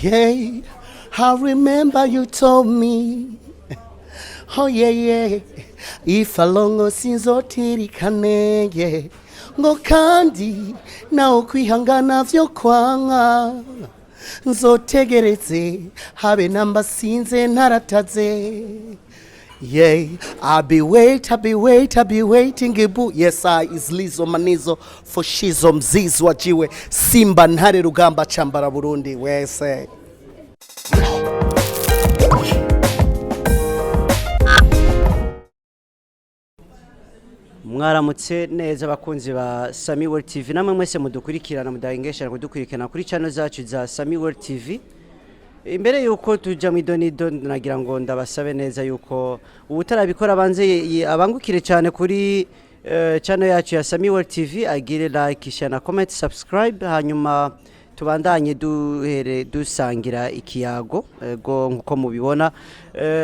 Yeah, I remember you told me. Oh yeah, yeah. Ifalongo sinzotirikane, yeah. Ngo kandi na ukwihangana vyo kwanga. Nzotegereze habe namba sinze narataze. Yeah, I'll be waiting ibu. Yes, I is Lizo Manizo for Shizo Mzizi wajiwe Simba ntare rugamba chambara Burundi wese. Mwaramutse neza abakunzi ba Samy-well TV namwe mwese mudukurikirana mudahingesha kudukurikirana kuri channel zacu za Samy-well TV. Imbere yuko tuja mu idonido nagira ngo ndabasabe neza yuko ubutarabikora banze abangukire cyane kuri channel yacu ya Samy-well TV agire like share na comment subscribe hanyuma tubandanye dusangira ikiyago go nkuko mubibona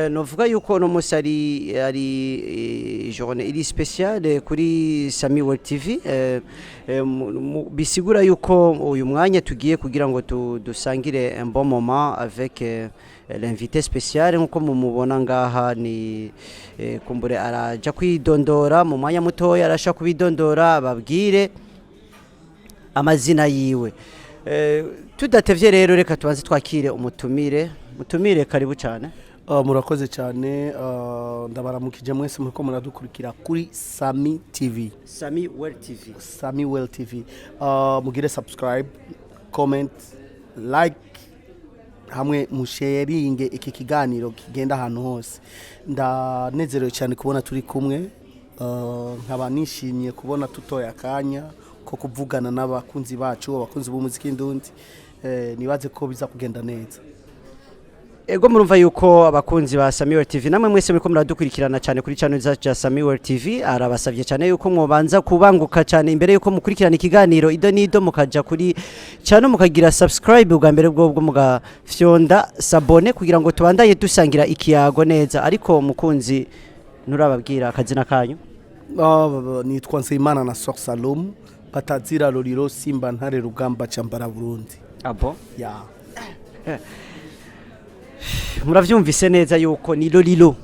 novuga yuko no musari ari journée iri spéciale kuri Samy-well TV bisigura yuko uyu mwanya tugiye kugira ngo dusangire un bon moment avec l'invité spécial nkuko mumubona ngaha ni kumbure araja kwidondora mu mwanya mutoya arasha kubidondora ababwire amazina yiwe. Tudatevye rero reka tubanze twakire umutumire karibu cyane. Murakoze cyane ndabaramukije mwese muko muradukurikira kuri Samy-well TV mugire subscribe comment like hamwe musharinge iki kiganiro kigenda ahantu hose ndanezerewe cyane kubona turi kumwe nkaba nishimiye kubona tutoya akanya ko kuvugana n'abakunzi bacu abakunzi b'umuziki ndundi nibaze ko biza kugenda neza. Ego murumva yuko abakunzi ba Samy-well TV namwe mwese muriko muradukurikirana cyane kuri channel za Samy-well TV arabasavye cyane yuko mwobanza kubanguka cyane imbere yuko mukurikirana ikiganiro idonido mukaja kuri channel mukagira subscribe ubwa mbere bwo mugafyonda sabone kugira ngo tubandanye dusangira ikiyago neza ariko mukunzi nurababwira akazina kanyu. Nitwa Nseyimana na Sok Salum batazira Lolilo Simba ntare rugamba chambara Burundi. Abo? Yeah. Muravyumvise neza yuko ni Lolilo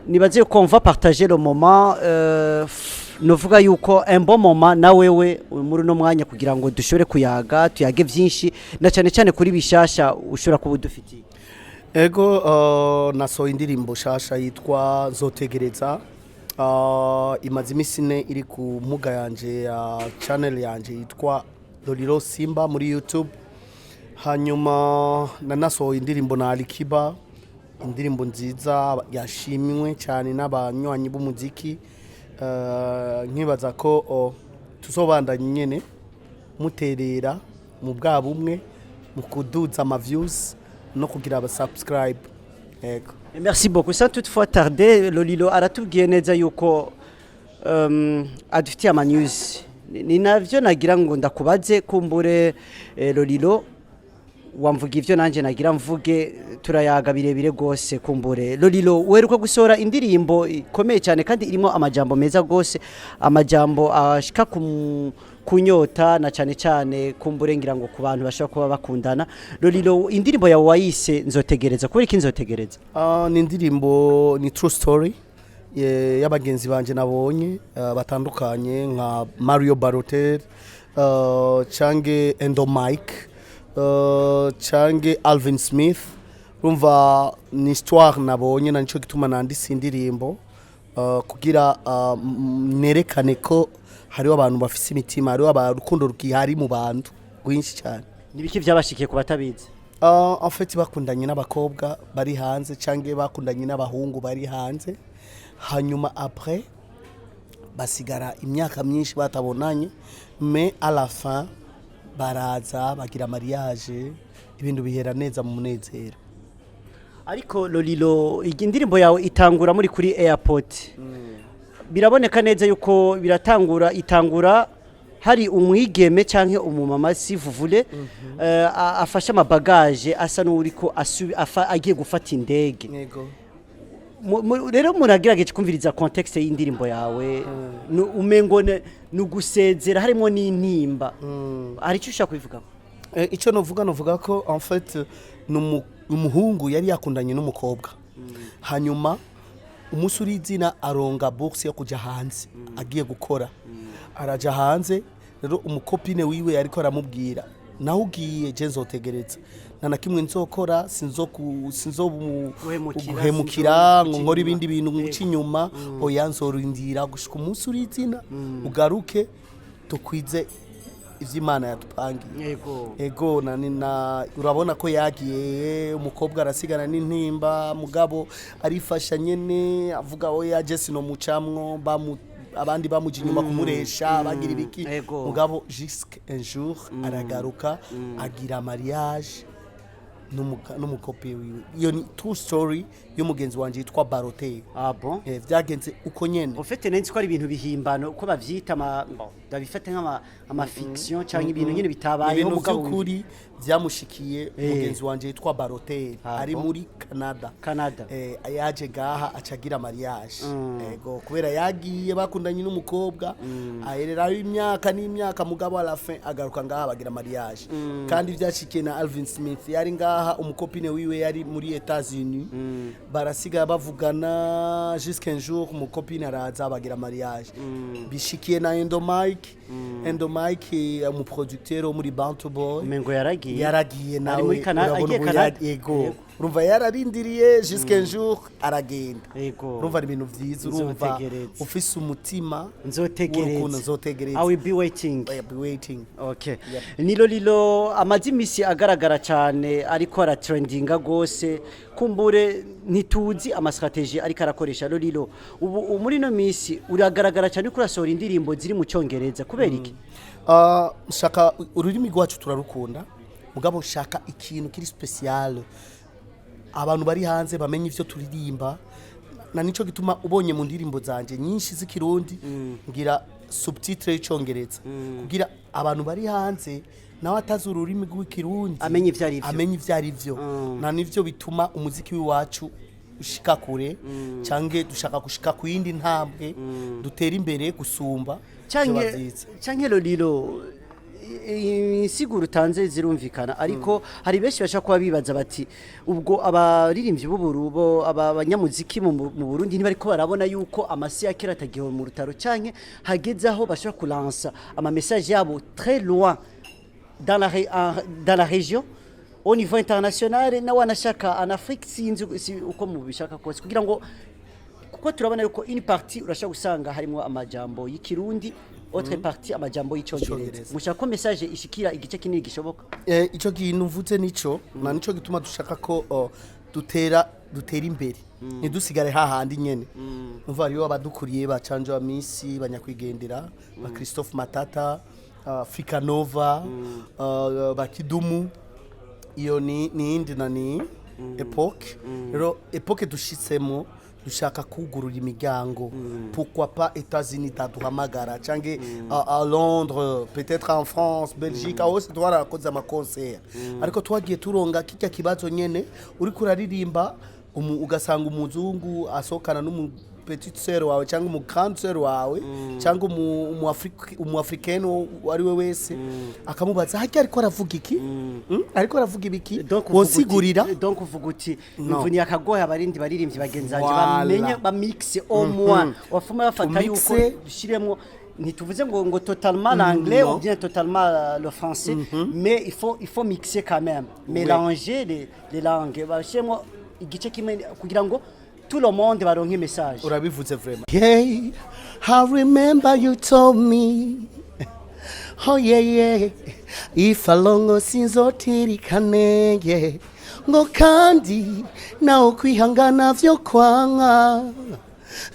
nibaze yuko on va partager le moment novuga yuko un bon moment na wewe muri no mwanya kugira ngo dushore kuyage vyinshi na cyane kuri bishasha ushora kubudufitiye. Ego naso indirimbo shasha yitwa Zotegereza imaze imisine iri ku muga yanje ya channel yanje yitwa Lolilo Simba muri YouTube. Hanyuma nanasohoye indirimbo na Ariko indirimbo nziza yashimwe cyane n'abanywanyi b'umuziki nkibaza ko tuzobandanye nyene muterera mu bwa bumwe mu kuduza ama views no kugira aba subscribe. Ego. Merci beaucoup. Sans toutefois tarder Lolilo aratubwiye neza yuko adufitiye ama news ni navyo nagira ngo ndakubaze kumbure Lolilo wamvuga ivyo nanje nagira mvuge turayaga birebire gose kumbure. Lolilo weruko gusora indirimbo ikomeye cyane kandi irimo amajambo meza gose amajambo ashika kunyota na cyane kumbure ngira ngo ku bantu bashaka kuba bakundana. Lolilo indirimbo yawe wayise Nzotegereza kubera iki Nzotegereza? Ni indirimbo ni true story y'abagenzi banje nabonye batandukanye nka Mario Baroter Change Endo Mike Change Alvin Smith rumva ni histoire nabonye na nico gituma nandise indirimbo kugira nerekane ko hariho abantu bafise imitima hariho abarukundo rukihari mu bantu gwinshi cyane. Nibiki byabashikiye ku batabizi? En fait bakundanye n'abakobwa bari hanze cange bakundanye n'abahungu bari hanze hanyuma après basigara imyaka myinshi batabonanye mais à la fin baraza bagira mariage ibintu bihera neza mu munezero. Ariko Lolilo indirimbo yawe itangura muri kuri airport biraboneka neza yuko itangura hari umwigeme canke umumama sivuvule afasha amabagaje asa n'uriko agiye gufata indege. Yego. Rero muragerageje kumviriza context y'indirimbo yawe umengo nugusezera harimo n'intimba hari cyo ushaka kubivuga? icyo novuga ko en fait umuhungu yari yakundanye n'umukobwa hanyuma umunsi urizina aronga box yo kuja hanze agiye gukora araja hanze rero umukopine wiwe ariko aramubwira naho ugiye je nzotegereza nana kimwe nzokora guhemukira ngo nkora ibindi bintu mucinyuma oya nzorindira gushika umunsi urizina ugaruke tukwize ivy'Imana yatupangiye ego na urabona ko yagiye umukobwa arasigana n'intimba mugabo arifasha nyene avuga oya je sino mucamwo abandi bamuji inyuma kumuresha bagira ibiki mugabo jusqu'un jour aragaruka agira mariage n'umukopi wiwe iyo ni true story y'umugenzi wanje yitwa Barote vyagenze uko nyene ufite nenzi ko ari ibintu bihimbano uko bavyita ndabifate nk'ama fiction cyangwa ibintu nyene bitabayeho mugabo kuri vyamushikiye umugenzi wanje yitwa Barote ari muri Canada yaje gaha acagira mariage ego kubera yagiye bakundanye n'umukobwa aherera imyaka n'imyaka mugabo à la fin agaruka ngaha bagira mariage kandi vyashikiye na Alvin Smith yari ngaha umukopine wiwe yari muri Etats-Unis barasiga bavugana jusqu'un jour umukopine araza bagira mariage bishikiye na Endomike umuproducteur muri Bantu Boy mengo yaragiye nawe urabona yego urumva yararindiriye jusqu'un jour aragenda urumva ibintu vyiza urumva ufise umutima nzotegereza I will be waiting okay ni Lolilo amazimisi agaragara cyane ariko ara trendinga gose kumbure ntituzi amastrategie ariko arakoresha Lolilo ubu muri no misi uragaragara cyane ko urasohora indirimbo ziri mu cyongereza kubera iki shaka ururimi rwacu turarukunda mugabo shaka ikintu kiri special abantu bari hanze bamenye ivyo turirimba na nico gituma ubonye mu ndirimbo zanje nyinshi z'ikirundi ngira subtitre y'icongereza kugira abantu bari hanze nawe atazi ururimi rw'ikirundi amenye ivyarivyo na nivyo bituma umuziki w'iwacu ushika kure canke dushaka gushika ku yindi ntambwe dutera imbere gusumba canke Lolilo insiguro utanze zirumvikana ariko hari benshi bashaka kuba bibaza bati ubwo abaririmbyi b'uburubo abanyamuziki mu Burundi ntibariko barabona yuko amasi yakera atagiye mu rutaro canke hagezaho bashaka kulansa ama message yabo très loin dans la région au niveau international na wanashaka en Afrique sinzi uko mu bishaka kose kugira ngo kuko turabona yuko une partie urashaka gusanga harimo amajambo y'ikirundi autre partie amajambo y'icyongereza mushaka ko message ishikira igice kinini gishoboka ico kintu mvuze nico na nico gituma dushaka ko dutera imbere ntidusigare hahandi nyene umva ariyo abadukuriye bacanje wa misi banyakwigendera ba Christophe Matata Africa Nova bakidumu iyo ni indi nani epoque rero epoque dushitsemo dushaka kugurura imiryango pourquoi pas États-Unis taduhamagara canke à Londres peut-être en France Belgique aho se twarakoze ama concert ariko twagiye turonga kijya kibazo nyene uri kuraririmba ugasanga umuzungu asokana petite sœur wawe cyangwa mu grande sœur wawe cyangwa mu africaine wari we wese akamubaza haki ariko aravuga iki ariko aravuga ibiki wonsigurira donc uvuga uti mvuni akagoya abarindi baririmbyi bagenzanje bamenye ba mix au moins wafuma bafata yuko dushiremo ntituvuze ngo totalement l'anglais ou bien totalement le français mais il faut mixer quand même mélanger les langues bashemo igice kimwe kugira ngo tout le monde baronke message urabivuze vraiment yeah I remember you told me oh yeah if alongo sinzotirikane yeah ngo kandi naho kwihangana vyo kwanga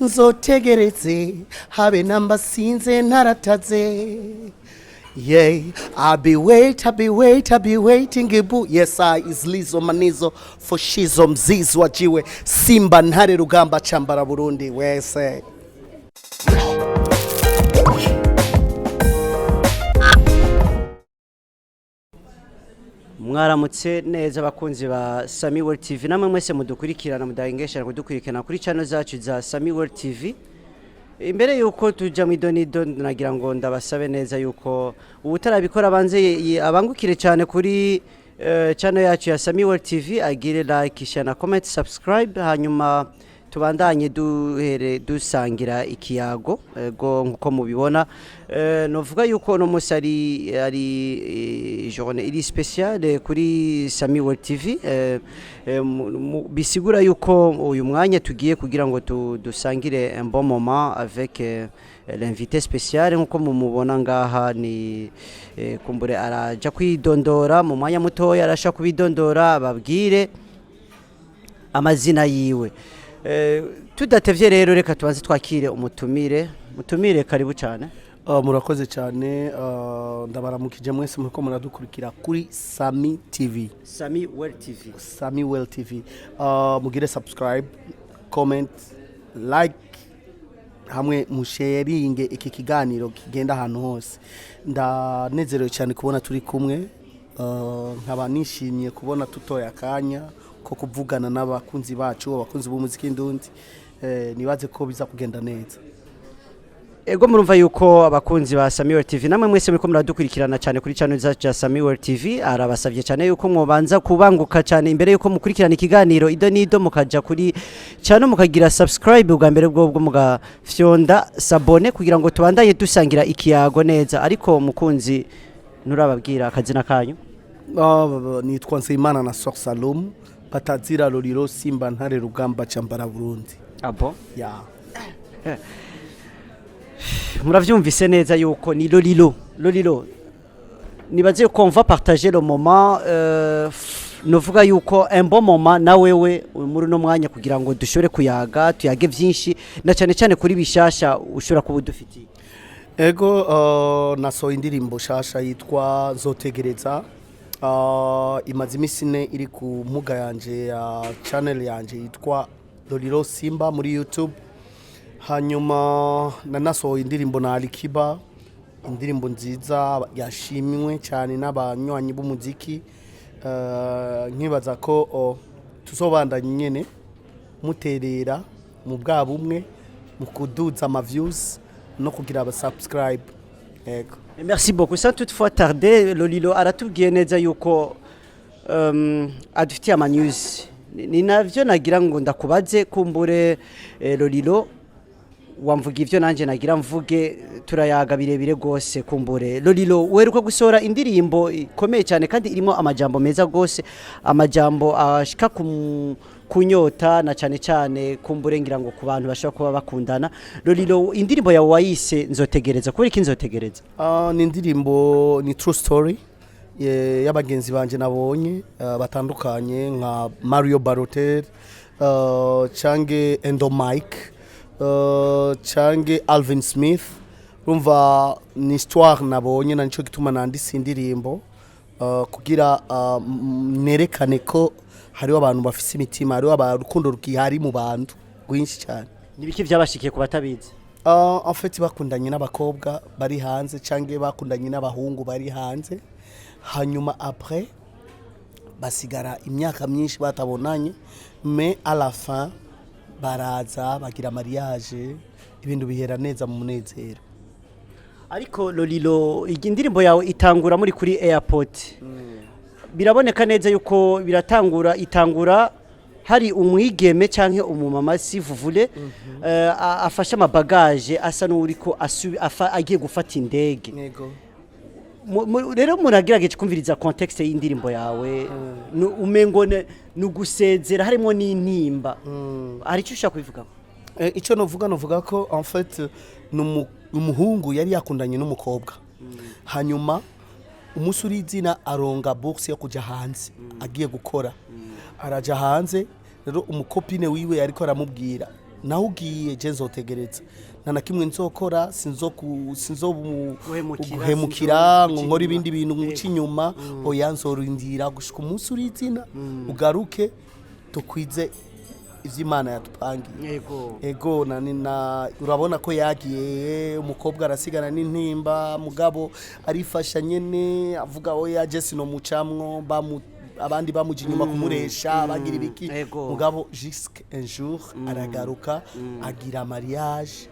nzotegereze habe namba sinze ntarataze yeah I'll be waiting ibu yes I is Lizo Manizo for shizo mzizi wajiwe Simba ntare rugamba chambara Burundi wese mwaramutse neza abakunzi ba Samy-well TV namwe mwese mudukurikirana mudahingesha kudukurikirana kuri channel zacu za Samy-well TV imbere yuko tuja mu idonido nagira ngo ndabasabe neza yuko ubutarabikora banze abangukire cyane kuri channel yacu ya Samy-well TV, agire like, share na comment, subscribe, hanyuma tubandanye dusangira ikiyago nkuko mubibona. Novuga yuko no musari ari journée iri spéciale kuri Samy-well TV, bisigura yuko uyu mwanya tugiye kugira ngo dusangire un bon moment avec l'invité spécial nkuko mumubona ngaha. Ni kumbure araja kwidondora mu mwanya mutoya, arasha kubidondora ababwire amazina yiwe. Tudatevye rero reka tubanze twakire umutumire karibu cyane. Murakoze cyane, ndabaramukije mwese muriko muradukurikira kuri Samy-well TV. Samy-well TV. Mugire subscribe, comment, like, hamwe musharinge iki kiganiro kigenda ahantu hose. Ndanezerewe cyane kubona turi kumwe, nkaba nishimiye kubona tutoya akanya ko kuvugana n'abakunzi bacu, abakunzi b'umuziki ndundi. Nibaze ko biza kugenda neza. Ego murumva yuko abakunzi ba Samy-well TV namwe mwese muriko muradukurikirana cyane kuri channel zacu ya Samy-well TV, arabasavye cyane yuko mwobanza kubanguka cyane imbere yuko mukurikirana ikiganiro idonido, mukaja kuri channel mukagira subscribe, ubwa mbere bwo mugafyonda sabone kugira ngo tubandanye dusangira ikiyago neza. Ariko mukunzi nurababwira akazina kanyu? Nitwa Nseyimana na Sor Salom, patazira Lolilo Simba ntare rugamba cyambara Burundi. Abo ya muravyumvise neza yuko ni Lolilo. Nibaze ko on va partager le moment, novuga yuko un bon moment na wewe muri no mwanya kugira ngo dushobore kuyage vyinshi na cyane cyane kuri bishasha ushobora kuba dufitiye. Ego nasohoye indirimbo shasha yitwa Zotegereza, imaze imisine iri ku mbuga yanje ya channel yanje yitwa Lolilo Simba muri YouTube. Hanyuma nanasohoye indirimbo na Ariko, indirimbo nziza yashimwe cyane n'abanywanyi b'umuziki. Nkibaza ko tuzobandanya nyene muterera mu bwa bumwe mu kuduza ama views no kugira aba subscribe. Ego. Merci beaucoup. Sans toutefois tarder, Lolilo aratubwiye neza yuko adufitiye ama news. Ni navyo nagira ngo ndakubaze kumbure Lolilo, wamvuga ivyo nanje nagira mvuge, turayaga birebire gose. Kumbure Lolilo weruka gusora indirimbo ikomeye cyane kandi irimo amajambo meza gose, amajambo ashika kunyota na cyane cyane kumbure ngira ngo ku bantu bashaka kuba bakundana. Lolilo, indirimbo yawe wayise Nzotegereza, kubera iki Nzotegereza? Ni indirimbo, ni true story y'abagenzi banje nabonye batandukanye nka Mario Barotel, Change Endo Mike, Change Alvin Smith. Rumva ni histoire nabonye na nico gituma nandise indirimbo, kugira nerekane ko hariho abantu bafise imitima, hariho abarukundo rukihari mu bantu rwinshi cyane. Nibiki byabashikiye ku batabizi? En fait bakundanye n'abakobwa bari hanze, Change bakundanye n'abahungu bari hanze, hanyuma après basigara imyaka myinshi batabonanye, mais à la fin baraza bagira mariage, ibintu bihera neza mu munezero. Ariko Lolilo, indirimbo yawe itangura muri kuri airport. Biraboneka neza yuko itangura hari umwigeme canke umumama sivuvule afasha amabagaje asa n'uriko agiye gufata indege. Yego. Rero muragerageje kumviriza context y'indirimbo yawe, umengo nugusezera harimo n'intimba. Hari icyo ushaka kubivuga? Icyo novuga ko en fait umuhungu yari yakundanye n'umukobwa, hanyuma umusurizina aronga bourse yo kuja hanze, agiye gukora, araja hanze. Rero umukopine wiwe ariko aramubwira, naho ugiye je nzotegereza, nana kimwe nzokora, guhemukira ngo nkora ibindi bintu muci inyuma, oya nzorindira gushika umusurizina ugaruke tukwize ivy'Imana yatupangiye. Ego urabona ko yagiye, umukobwa arasigana n'intimba, mugabo arifasha nyene avuga oya je sino mucamwo, abandi bamuji inyuma kumuresha bagira ibiki, mugabo jusqu'un jour aragaruka agira mariage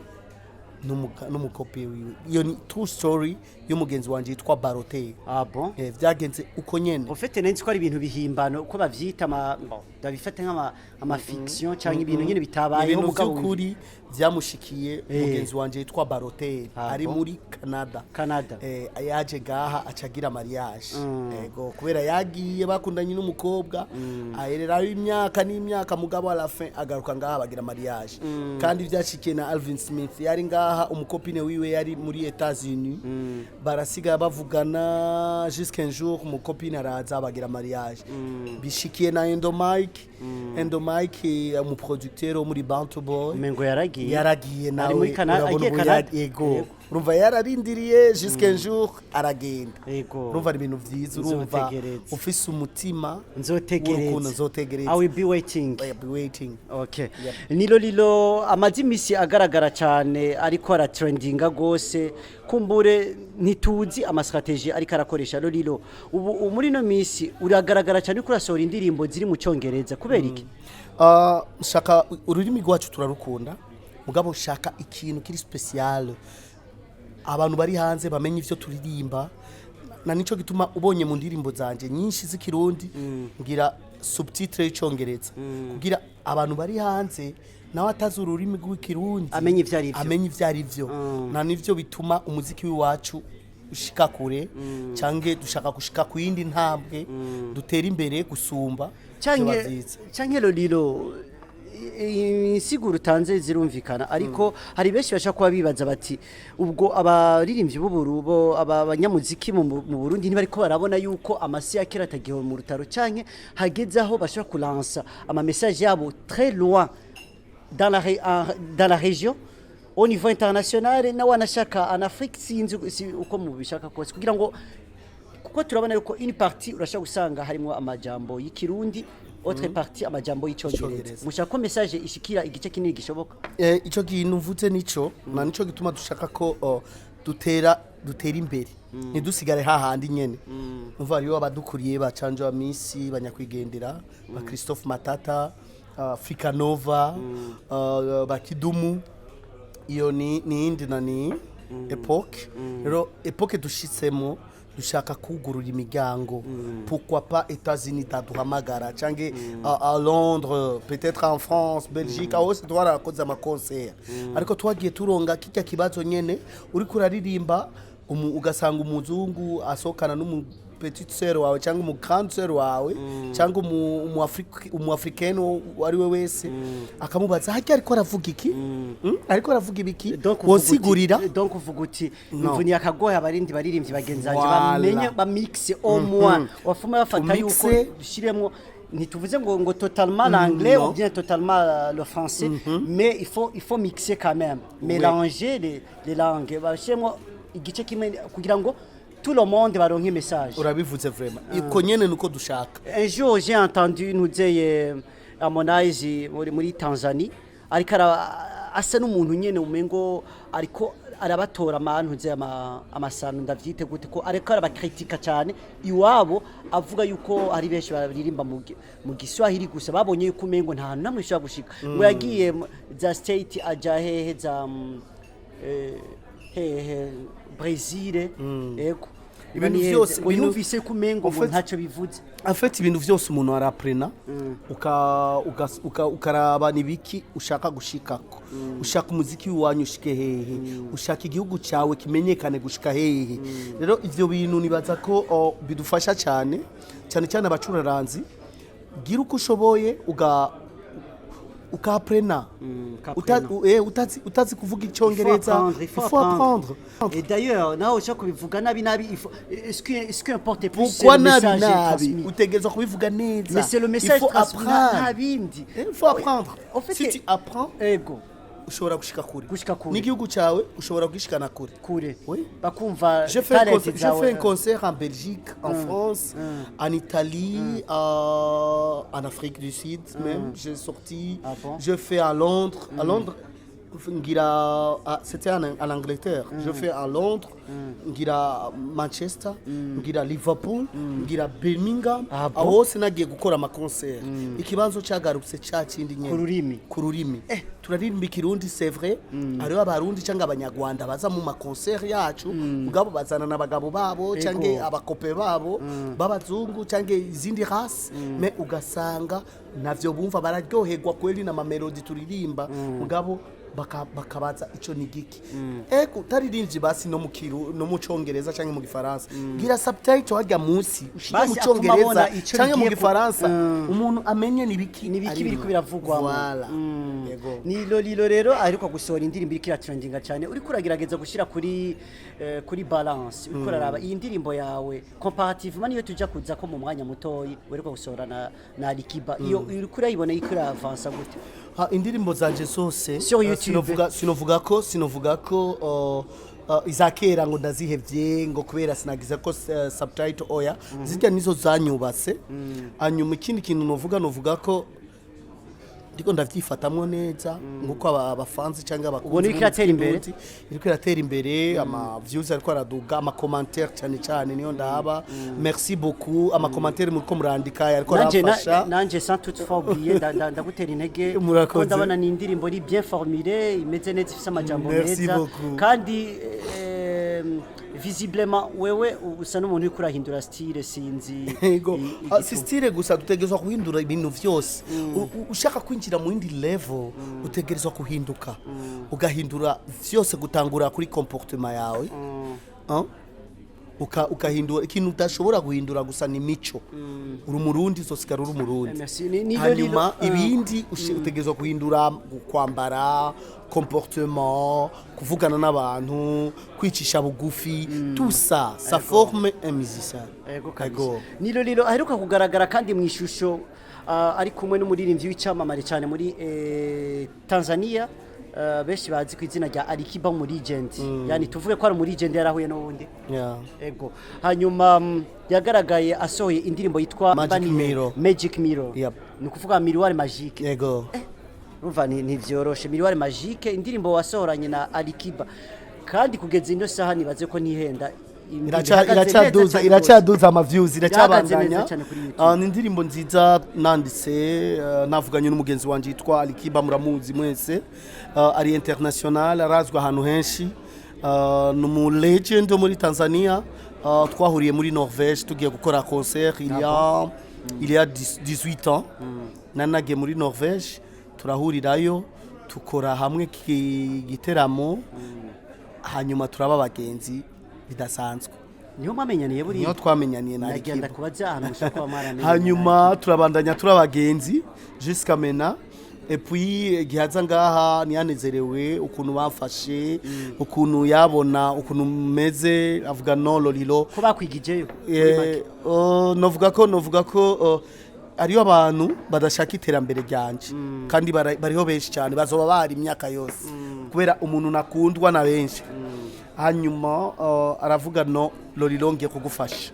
n'umukopi wiwe. Iyo ni true story y'umugenzi wanje yitwa Barote. Ah bon? Vyagenze uko nyene. En fait nenzi ko ari ibintu bihimbano uko bavyita ndabifata nk'ama fiction cyangwa ibintu nyene bitabayeho mugabo kuri vyamushikiye umugenzi wanje yitwa Barote ari muri Canada. Yaje gaha acagira mariage. Ego kubera yagiye bakundanye n'umukobwa ayerera imyaka n'imyaka mugabo ala fin agaruka ngaha bagira mariage. Kandi vyashikiye na Alvin Smith yari ngaha umukopine wiwe yari muri Etats-Unis. Barasiga bavugana jusqu'un jour umukopine araza bagira mariage. Bishikiye na Endomike umuproducteur wo muri Bantu Boy. Mengo yaragiye nawe muri Canada. Ego urumva yararindiriye jusqu'un jour aragenda. Urumva ibintu vyiza urumva ufise umutima nzotegereza. I will be waiting. Okay. Yep. Ni Lolilo amazimisi agaragara cyane ariko ara trendinga gose kumbure ntituzi amastrategie ariko arakoresha Lolilo. Ubu muri no misi uragaragara cyane kuri asohora indirimbo ziri mu cyongereza kubera iki? Shaka ururimi rwacu turarukunda mugabo shaka ikintu kiri special abantu bari hanze bamenye ivyo turirimba na nico gituma ubonye mu ndirimbo zanje nyinshi z'ikirundi ngira subtitre y'icyongereza kugira abantu bari hanze nawe atazi ururimi rw'ikirundi amenye ivyo arivyo na nivyo bituma umuziki w'iwacu ushika kure canke dushaka gushika ku yindi ntambwe dutera imbere gusumba canke Lolilo insiguro utanze zirumvikana ariko hari benshi bashaka kuba bibaza bati ubwo abaririmbyi b'uburubo abanyamuziki mu Burundi ntibari ko barabona yuko amasi yakira atagiho mu rutaro canke hageze aho bashaka kulansa ama message yabo très loin dans la région au niveau international na wanashaka en Afrique sinzi uko mu bishaka kose kugira ngo kuko turabona yuko une partie urashaka gusanga harimo amajambo y'ikirundi autre partie amajambo y'icyongereza mushaka ko message ishikira igice kinini gishoboka. Ico kintu mvuze nico na nico gituma dushaka ko dutera imbere ntidusigare hahandi nyene umva ariyo abadukuriye bacanje wa misi banyakwigendera ba Christophe Matata Africa Nova bakidumu iyo ni indi nani epoque rero epoque dushitsemo dushaka kugurura imigango pourquoi pas États-Unis taduhamagara cange à Londres peut-être en France Belgique aho se twarakoze ama concert ariko twagiye turonga kijya kibazo nyene uri kuraririmba ugasanga umuzungu asokana petite sœur wawe cyangwa mu grande sœur wawe cyangwa mu africaine wari we wese akamubaza haki ariko aravuga iki ariko aravuga ibiki wonsigurira donc uvuga uti imvuni yakagoye abarindi baririmbyi bagenzanje bamenye ba mix au moins wafuma bafata yuko dushiremo ntituvuze ngo totalement l'anglais ou bien totalement le français mais il faut mixer quand même mélanger les langues bashemo igice kimwe kugira ngo tout le monde baronke message. Urabivuze vraiment. Iko nyene nuko dushaka. Un jour j'ai entendu nous dire Harmonize muri Tanzanie ariko asa n'umuntu nyene umengo ariko arabatora amantu nze amasano ndavyite gute ko ariko arabakritika cyane iwabo avuga yuko ari benshi baririmba mu Giswahili gusa babonye yuko umengo nta hantu namwe ushaka gushika ngo yagiye za state aja hehe za Brazil eko ibintu byose uyumvise kumengo ngo ntacyo bivuze afite ibintu byose umuntu araprena ukaraba nibiki ushaka gushikako ushaka umuziki wanyu ushike hehe ushaka igihugu cyawe kimenyekane gushika hehe rero ivyo bintu nibaza ko bidufasha cyane abacuraranzi gira uko ushoboye ukaprena utazi kuvuga icyongereza il faut apprendre et d'ailleurs naho ushaka kubivuga nabi est-ce que importe plus pourquoi nabi utegereza kubivuga neza mais c'est le message il faut apprendre si tu apprends ego ushobora gushika kure n'igihugu cyawe ushobora gushikana kure bakumva j'ai fait un concert en Belgique en France en Italie en Afrique du Sud même j'ai sorti je fais à Londres C'était en Angleterre. Je fais à Londres, ngira Manchester, ngira Liverpool, ngira Birmingham. Aho sinagiye gukora ama concert. Ikibanzo cyagarutse cyakindi nyene ku rurimi. Turaririmba ikirundi c'est vrai. Ariho abarundi cyangwa abanyarwanda baza mu ma concert yacu, mugabo bazana n'abagabo babo cyangwa abakope babo babazungu cyangwa izindi race, mais ugasanga navyo bumva bararyoherwa kweli na mamelodi turirimba, mugabo bakabaza ico ni giki. Eko taririnzi basi no mu Congereza cyangwa mu Gifaransa, gira subtitle hajya munsi ushira mu Congereza cyangwa mu Gifaransa, umuntu amenye nibiki biri kubiravugwa. Voilà. Ni Lolilo rero ariko gusohora indirimbo irikira trendinga cyane, uri kuragerageza gushira kuri balance, uri kuraraba iyi ndirimbo yawe comparativement niyo tujya kuza ko mu mwanya mutoyi wereka gusohora na Alikiba, iyo uri kurayibona ikira avance gute? Indirimbo zanje zose sinovuga ko izakera ngo ndazihevye ngo kubera sinagize ko subtitle oya, zijya nizo zanyubase. Hanyuma ikindi kintu novuga ko ndiko ndavyifatamwo neza nguko abafanzi cyangwa abakunzi iriko iratera imbere, ama views ariko araduga, ama commentaire cyane niyo ndaba. Merci beaucoup ama commentaire muriko murandika ariko arafasha nanje sans toute phobie ndagutera intege ko ndabona ni indirimbo iri bien formulée, imeze neza, ifise amajambo meza kandi visiblement wewe usa n'umuntu uri kurahindura style sinzi. Si style gusa, dutegerezwa kuhindura ibintu vyose. Ushaka kwinjira mu yindi level utegerezwa kuhinduka, ugahindura vyose, gutangura kuri comportement yawe, ukahindura ikintu utashobora guhindura gusa ni mico. Uri umurundi uzosigara uri umurundi, hanyuma ibindi utegerezwa kuhindura, kwambara, comportement, kuvugana n'abantu, kwicisha bugufi, tout ça ça forme un musicien. Ni Lolilo aheruka kugaragara kandi mu ishusho ari kumwe n'umuririmbyi w'icyamamare cyane muri Tanzania, benshi bazi ku izina rya Alikiba mu legend. Yani tuvuge ko ari mu legend yarahuye n'ubundi. Ego. Hanyuma yagaragaye asohoye indirimbo yitwa Magic Mirror. Ni kuvuga miroir magique. Ego. Urumva ni vyoroshe, miroir magique, indirimbo wasohoranye na Alikiba. Kandi kugeza ino saha nibaze ko ntihenda iracaduza ama views, iracabandanya. Ni indirimbo nziza nanditse, navuganye n'umugenzi wanje yitwa Alikiba, muramuzi mwese, ari international, arazwa ahantu henshi, numu legend muri Tanzania. Twahuriye muri Norvège tugiye gukora concert il y a 18 ans. Nanagiye muri Norvège turahurirayo tukora hamwe giteramo, hanyuma turaba abagenzi bidasanzwe. Niyo mwamenyaniye buri niyo twamenyaniye na Alikiba. Nagenda kubaza ahantu ushaka wamarana. Hanyuma turabandanya turabagenzi jusqu'à maintenant. Et puis gihaza ngaha niyanezerewe ukuntu bafashe, ukuntu yabona, ukuntu meze, avuga no Lolilo ko bakwigijeyo. Novuga ko ariyo abantu badashaka iterambere ryanje, kandi bariho benshi cyane bazoba bari imyaka yose kubera umuntu nakundwa na benshi. Hanyuma aravuga no Lolilo ngiye kugufasha,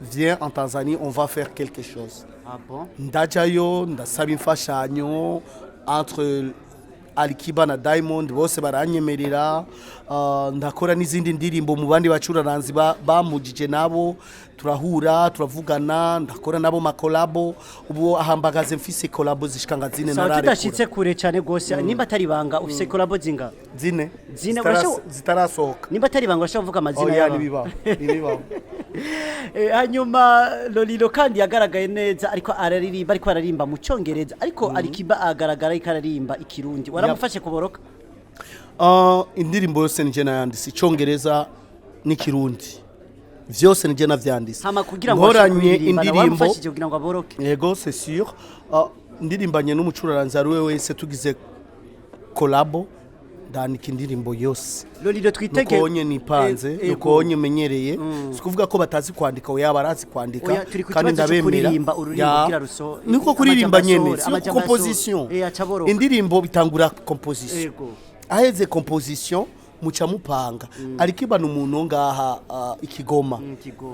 viens en Tanzanie, on va faire quelque chose. Bon? Ndajayo ndasaba imfashanyo entre Alikiba na Diamond, bose baranyemerera, ndakora n'izindi ndirimbo mu bandi bacuraranzi bamujije nabo, turahura turavugana, ndakora nabo makolabo. Ubu ahambagaze mfise kolabo zishikanga zine narare. Tudashitse kure cyane gose, nimba atari banga ufise kolabo zinga? Zine zitarasohoka. Nimba atari banga urashaka kuvuga amazina yabo? Nibiba. Hanyuma Lolilo kandi yagaragaye neza ariko ararimba mu Congereza, ariko Alikiba agaragara ikararimba ikirundi. Waramufashe kuboroka? Indirimbo yose nije nayandise Congereza n'ikirundi, vyose nije navyandise. Hama kugira ngo nkoranye indirimbo kugira ngo aboroke. Yego, c'est sûr. Ndirimbanye n'umucuraranzi ari we wese tugize collabo, ndandika indirimbo yose. Lolilo twitege ukonye nipanze, ukonye menyereye, sikuvuga ko batazi kwandika, oya barazi kwandika kandi ndabemera. Niko kuririmba nyene, si composition. Indirimbo bitangura composition. Aheze composition muca mupanga. Alikiba n'umuntu ngaha ikigoma.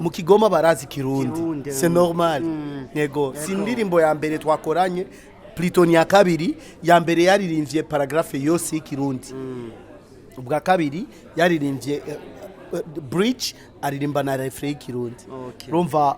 Mu Kigoma barazi kirundi. C'est normal. Yego, si indirimbo ya mbere twakoranye Pluton ya kabiri ya mbere yaririmbye paragraphe yose y'ikirundi ubwa kabiri yaririmbye bridge aririmba na refrain y'ikirundi Okay. rumva